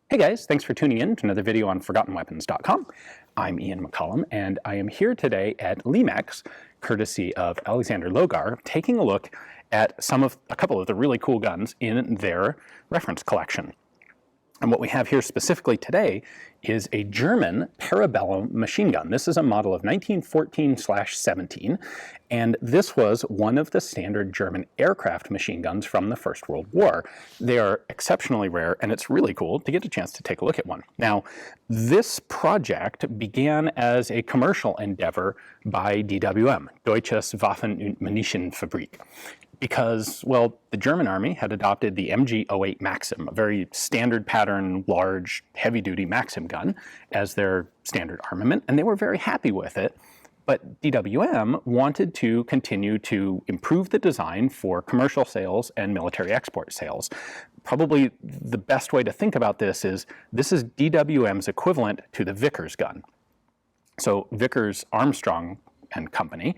Hey guys, thanks for tuning in to another video on ForgottenWeapons.com. I'm Ian McCollum, and I am here today at Limex, courtesy of Alexander Logar, taking a look at a couple of the really cool guns in their reference collection. And what we have here specifically today is a German Parabellum machine gun. This is a model of 1914/17, and this was one of the standard German aircraft machine guns from the First World War. They are exceptionally rare, and it's really cool to get a chance to take a look at one. Now, this project began as a commercial endeavor by DWM, Deutsches Waffen- und Munitionenfabrik, because, well, the German army had adopted the MG-08 Maxim, a very standard pattern, large, heavy-duty Maxim gun, as their standard armament, and they were very happy with it. But DWM wanted to continue to improve the design for commercial sales and military export sales. Probably the best way to think about this is DWM's equivalent to the Vickers gun. So Vickers Armstrong and Company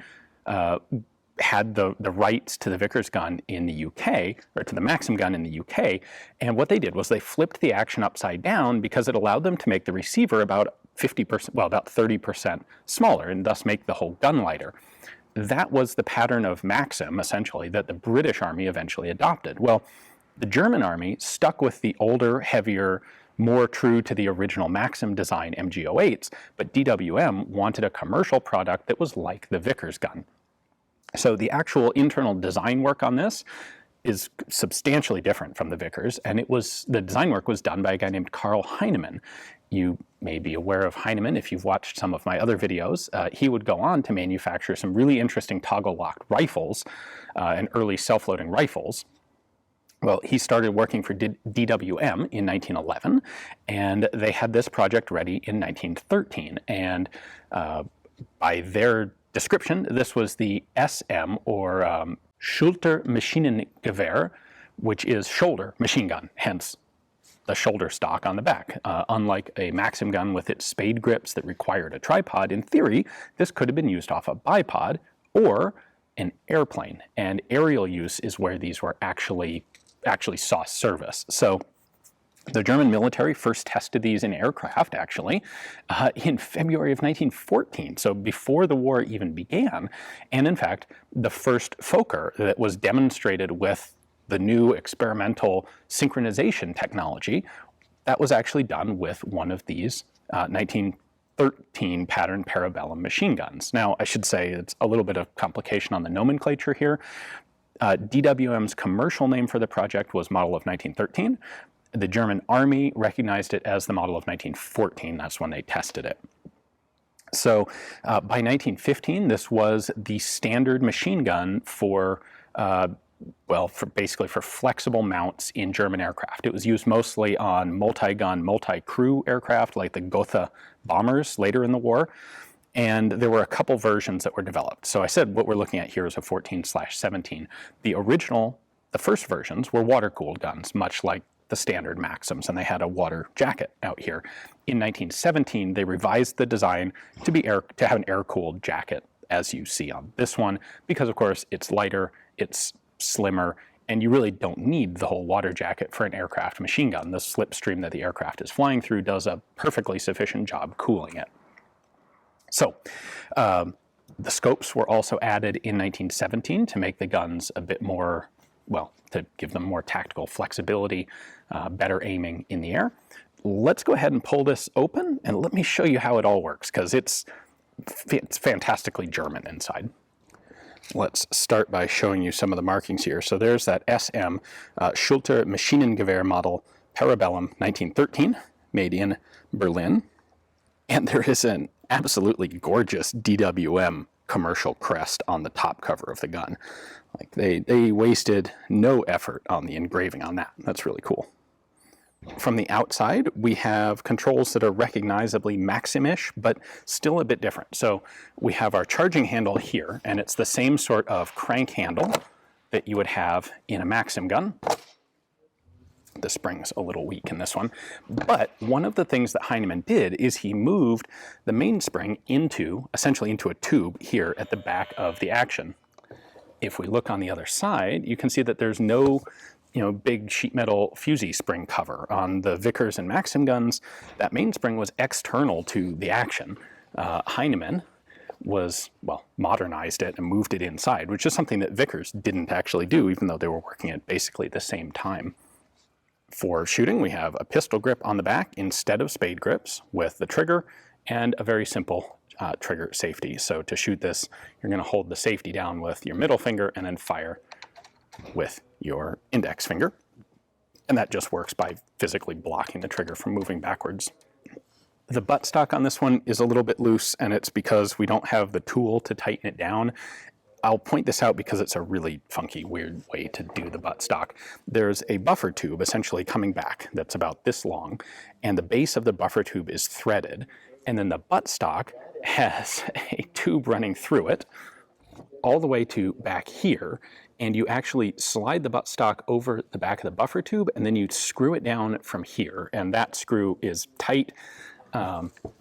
had the rights to the Vickers gun in the UK, or to the Maxim gun in the UK, and what they did was they flipped the action upside down because it allowed them to make the receiver about 50%, well, about 30% smaller, and thus make the whole gun lighter. That was the pattern of Maxim, essentially, that the British Army eventually adopted. Well, the German Army stuck with the older, heavier, more true to the original Maxim design MG-08s, but DWM wanted a commercial product that was like the Vickers gun. So the actual internal design work on this is substantially different from the Vickers, and the design work was done by a guy named Karl Heinemann. You may be aware of Heinemann if you've watched some of my other videos. He would go on to manufacture some really interesting toggle-locked rifles and early self-loading rifles. Well, he started working for DWM in 1911, and they had this project ready in 1913. And by their description, this was the SM, or Schultermaschinengewehr, which is shoulder machine gun, hence the shoulder stock on the back. Unlike a Maxim gun with its spade grips that required a tripod, in theory, this could have been used off a bipod or an airplane. And aerial use is where these were actually saw service. So the German military first tested these in aircraft, actually, in February of 1914, so before the war even began. And in fact, the first Fokker that was demonstrated with the new experimental synchronization technology, that was actually done with one of these 1913 pattern Parabellum machine guns. Now, I should say it's a little bit of complication on the nomenclature here. DWM's commercial name for the project was Model of 1913. The German Army recognized it as the Model of 1914. That's when they tested it. So by 1915, this was the standard machine gun for basically for flexible mounts in German aircraft. It was used mostly on multi-gun, multi-crew aircraft like the Gotha bombers later in the war. And there were a couple versions that were developed. So I said what we're looking at here is a 14/17. The first versions were water-cooled guns, much like the standard Maxims, and they had a water jacket out here. In 1917, they revised the design to have an air-cooled jacket, as you see on this one, because of course it's lighter, it's slimmer, and you really don't need the whole water jacket for an aircraft machine gun. The slipstream that the aircraft is flying through does a perfectly sufficient job cooling it. So the scopes were also added in 1917 to make the guns a bit more, well, to give them more tactical flexibility, better aiming in the air. Let's go ahead and pull this open, and let me show you how it all works, because it's fantastically German inside. Let's start by showing you some of the markings here. So there's that SM Schultermaschinengewehr model Parabellum 1913, made in Berlin. And there is an absolutely gorgeous DWM commercial crest on the top cover of the gun. Like they wasted no effort on the engraving on that. That's really cool. From the outside, we have controls that are recognizably Maxim-ish, but still a bit different. So we have our charging handle here, and it's the same sort of crank handle that you would have in a Maxim gun. The spring's a little weak in this one. But one of the things that Heinemann did is he moved the mainspring essentially into a tube here at the back of the action. If we look on the other side, you can see that there's no big sheet metal fusee spring cover. On the Vickers and Maxim guns, that mainspring was external to the action. Heinemann was, well, modernized it and moved it inside, which is something that Vickers didn't actually do, even though they were working at basically the same time. For shooting, we have a pistol grip on the back instead of spade grips with the trigger and a very simple trigger safety. So to shoot this, you're going to hold the safety down with your middle finger and then fire with your index finger. And that just works by physically blocking the trigger from moving backwards. The buttstock on this one is a little bit loose, and it's because we don't have the tool to tighten it down. I'll point this out because it's a really funky, weird way to do the buttstock. There's a buffer tube essentially coming back that's about this long, and the base of the buffer tube is threaded, and then the buttstock has a tube running through it all the way to back here, and you actually slide the buttstock over the back of the buffer tube, and then you screw it down from here, and that screw is tight.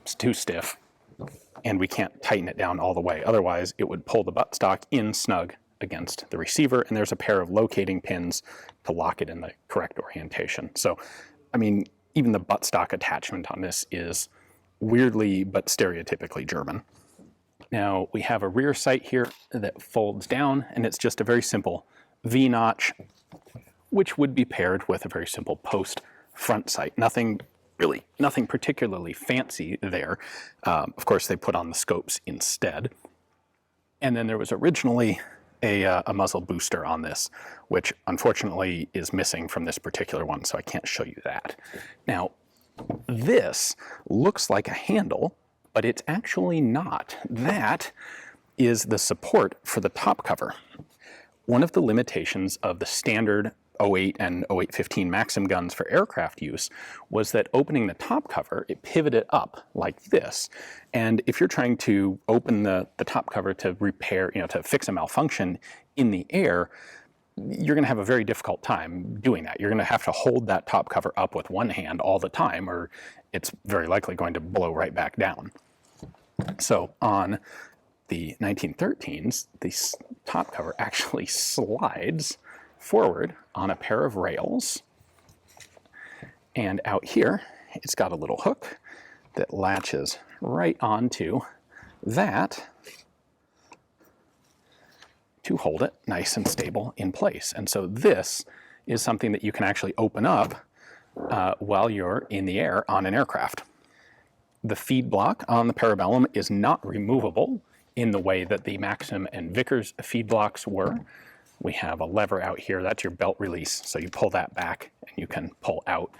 It's too stiff, and we can't tighten it down all the way. Otherwise, it would pull the buttstock in snug against the receiver, and there's a pair of locating pins to lock it in the correct orientation. So, I mean, even the buttstock attachment on this is weirdly but stereotypically German. Now, we have a rear sight here that folds down, and it's just a very simple V-notch, which would be paired with a very simple post front sight. Nothing particularly fancy there. Of course, they put on the scopes instead. And then there was originally a muzzle booster on this, which unfortunately is missing from this particular one, so I can't show you that. Now, this looks like a handle, but it's actually not. That is the support for the top cover. One of the limitations of the standard 08 and 08-15 Maxim guns for aircraft use was that opening the top cover, it pivoted up like this. And if you're trying to open the top cover to repair, to fix a malfunction in the air, you're going to have a very difficult time doing that. You're going to have to hold that top cover up with one hand all the time, or it's very likely going to blow right back down. So on the 1913s, the top cover actually slides forward on a pair of rails, and out here it's got a little hook that latches right onto that to hold it nice and stable in place. And so this is something that you can actually open up while you're in the air on an aircraft. The feed block on the Parabellum is not removable in the way that the Maxim and Vickers feed blocks were. We have a lever out here, that's your belt release. So you pull that back and you can pull out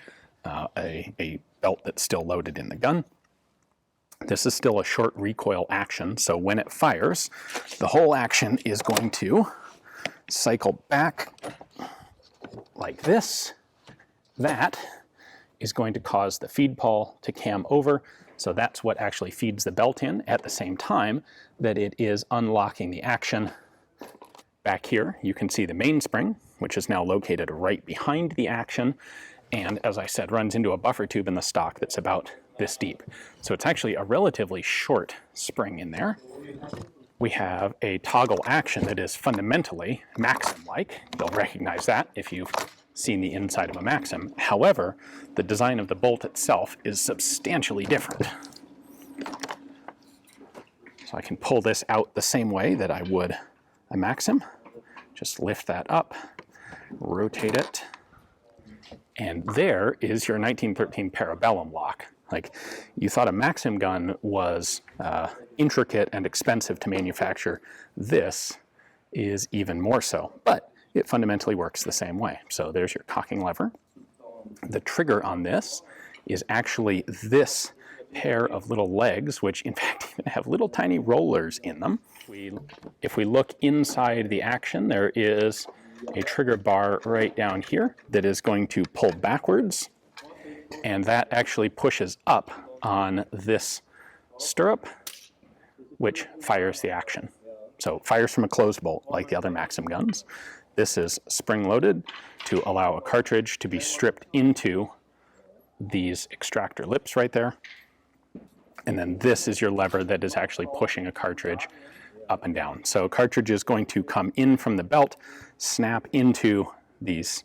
a belt that's still loaded in the gun. This is still a short recoil action, so when it fires, the whole action is going to cycle back like this. That is going to cause the feed pawl to cam over, so that's what actually feeds the belt in at the same time that it is unlocking the action. Back here, you can see the mainspring, which is now located right behind the action, and as I said, runs into a buffer tube in the stock that's about this deep. So it's actually a relatively short spring in there. We have a toggle action that is fundamentally Maxim-like. You'll recognize that if you've seen the inside of a Maxim. However, the design of the bolt itself is substantially different. So I can pull this out the same way that I would a Maxim. Just lift that up, rotate it, and there is your 1913 Parabellum lock. Like, you thought a Maxim gun was intricate and expensive to manufacture. This is even more so, but it fundamentally works the same way. So there's your cocking lever. The trigger on this is actually this pair of little legs, which in fact even have little tiny rollers in them. If we look inside the action, there is a trigger bar right down here that is going to pull backwards, and that actually pushes up on this stirrup, which fires the action. So it fires from a closed bolt like the other Maxim guns. This is spring-loaded to allow a cartridge to be stripped into these extractor lips right there. And then this is your lever that is actually pushing a cartridge up and down. So a cartridge is going to come in from the belt, snap into these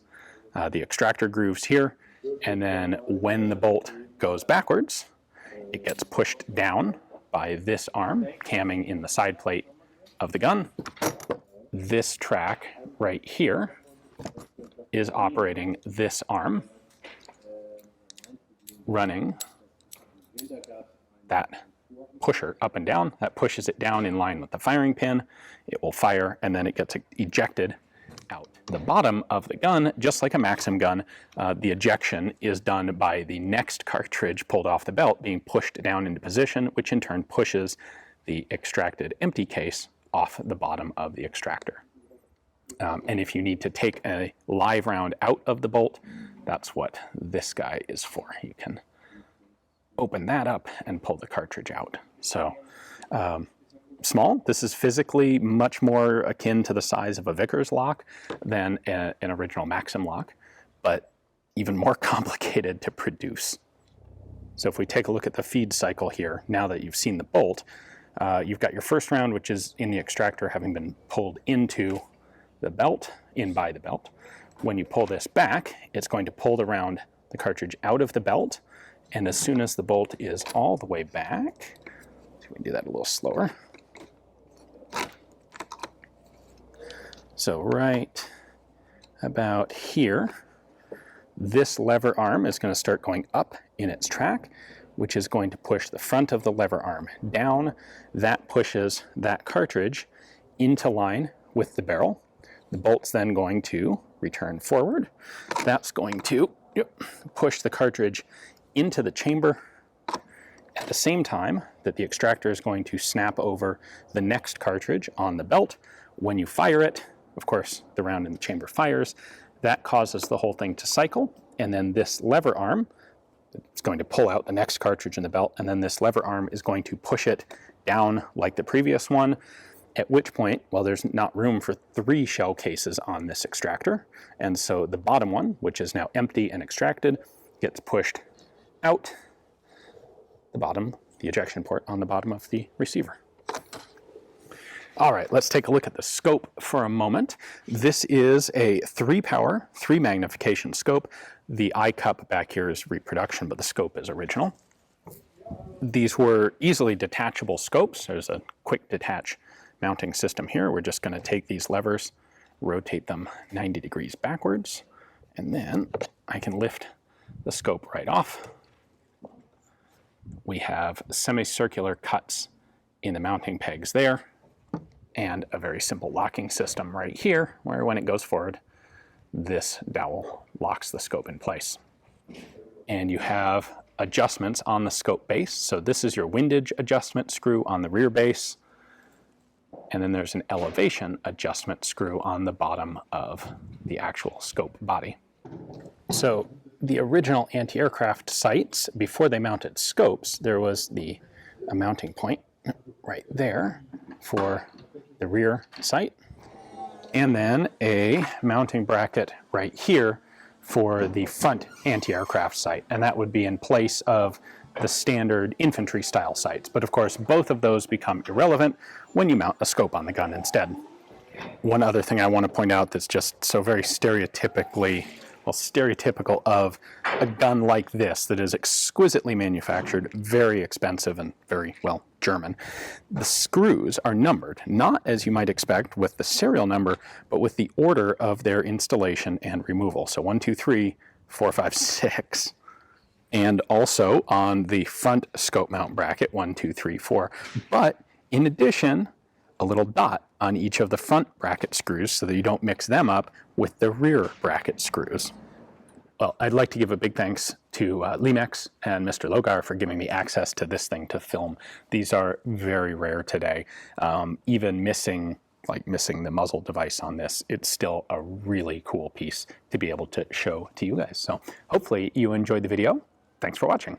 the extractor grooves here, and then when the bolt goes backwards, it gets pushed down by this arm, camming in the side plate of the gun. This track right here is operating this arm, running that pusher up and down. That pushes it down in line with the firing pin. It will fire, and then it gets ejected out the bottom of the gun, just like a Maxim gun. The ejection is done by the next cartridge pulled off the belt being pushed down into position, which in turn pushes the extracted empty case off the bottom of the extractor. And if you need to take a live round out of the bolt, that's what this guy is for. You can open that up and pull the cartridge out. So small. This is physically much more akin to the size of a Vickers lock than an original Maxim lock, but even more complicated to produce. So if we take a look at the feed cycle here, now that you've seen the bolt, you've got your first round, which is in the extractor having been pulled into the belt, in by the belt. When you pull this back, it's going to pull the cartridge out of the belt, and as soon as the bolt is all the way back, so we can do that a little slower. So right about here, this lever arm is going to start going up in its track, which is going to push the front of the lever arm down. That pushes that cartridge into line with the barrel. The bolt's then going to return forward. That's going to push the cartridge into the chamber at the same time that the extractor is going to snap over the next cartridge on the belt. When you fire it, of course, the round in the chamber fires. That causes the whole thing to cycle, and then this lever arm, it's going to pull out the next cartridge in the belt, and then this lever arm is going to push it down like the previous one, at which point, well, there's not room for 3 shell cases on this extractor, and so the bottom one, which is now empty and extracted, gets pushed out the bottom, the ejection port on the bottom of the receiver. All right, let's take a look at the scope for a moment. This is a 3-power, 3-magnification scope. The eye cup back here is reproduction, but the scope is original. These were easily detachable scopes. There's a quick detach mounting system here. We're just going to take these levers, rotate them 90 degrees backwards, and then I can lift the scope right off. We have semicircular cuts in the mounting pegs there, and a very simple locking system right here, where when it goes forward, this dowel locks the scope in place. And you have adjustments on the scope base. So this is your windage adjustment screw on the rear base, and then there's an elevation adjustment screw on the bottom of the actual scope body. So the original anti-aircraft sights, before they mounted scopes, there was a mounting point right there for the rear sight, and then a mounting bracket right here for the front anti-aircraft sight, and that would be in place of the standard infantry style sights. But of course, both of those become irrelevant when you mount a scope on the gun instead. One other thing I want to point out that's just so very stereotypical of a gun like this that is exquisitely manufactured, very expensive, and very, well, German. The screws are numbered, not as you might expect with the serial number, but with the order of their installation and removal. So 1, 2, 3, 4, 5, 6. And also on the front scope mount bracket, 1, 2, 3, 4. But in addition, a little dot on each of the front bracket screws so that you don't mix them up with the rear bracket screws. Well, I'd like to give a big thanks to Limex and Mr. Logar for giving me access to this thing to film. These are very rare today. Even missing the muzzle device on this, it's still a really cool piece to be able to show to you guys. So hopefully you enjoyed the video. Thanks for watching.